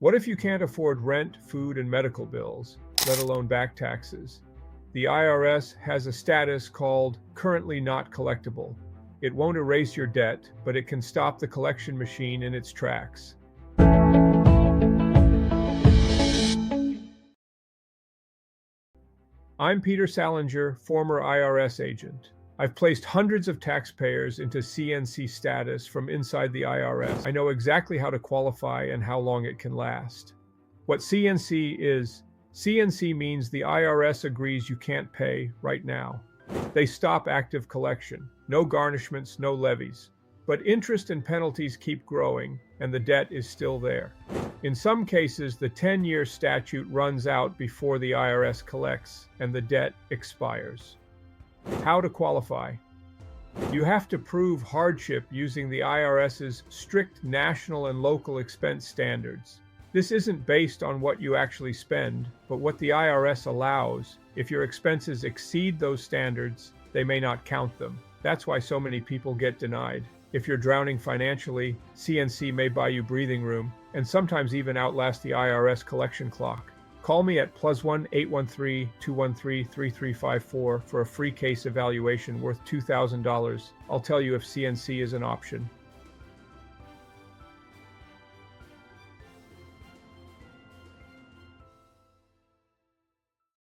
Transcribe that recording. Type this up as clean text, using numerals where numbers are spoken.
What if you can't afford rent, food, and medical bills, let alone back taxes? The IRS has a status called Currently Not Collectible. It won't erase your debt, but it can stop the collection machine in its tracks. I'm Peter Salinger, former IRS agent. I've placed hundreds of taxpayers into CNC status from inside the IRS. I know exactly how to qualify and how long it can last. What CNC is, CNC means the IRS agrees you can't pay right now. They stop active collection. No garnishments, no levies. But interest and penalties keep growing, and the debt is still there. In some cases, the 10-year statute runs out before the IRS collects, and the debt expires. How to qualify? You have to prove hardship using the IRS's strict national and local expense standards. This isn't based on what you actually spend, but what the IRS allows. If your expenses exceed those standards, they may not count them. That's why so many people get denied. If you're drowning financially, CNC may buy you breathing room, and sometimes even outlast the IRS collection clock. Call me at +1 813-213-3354 for a free case evaluation worth $2,000. I'll tell you if CNC is an option.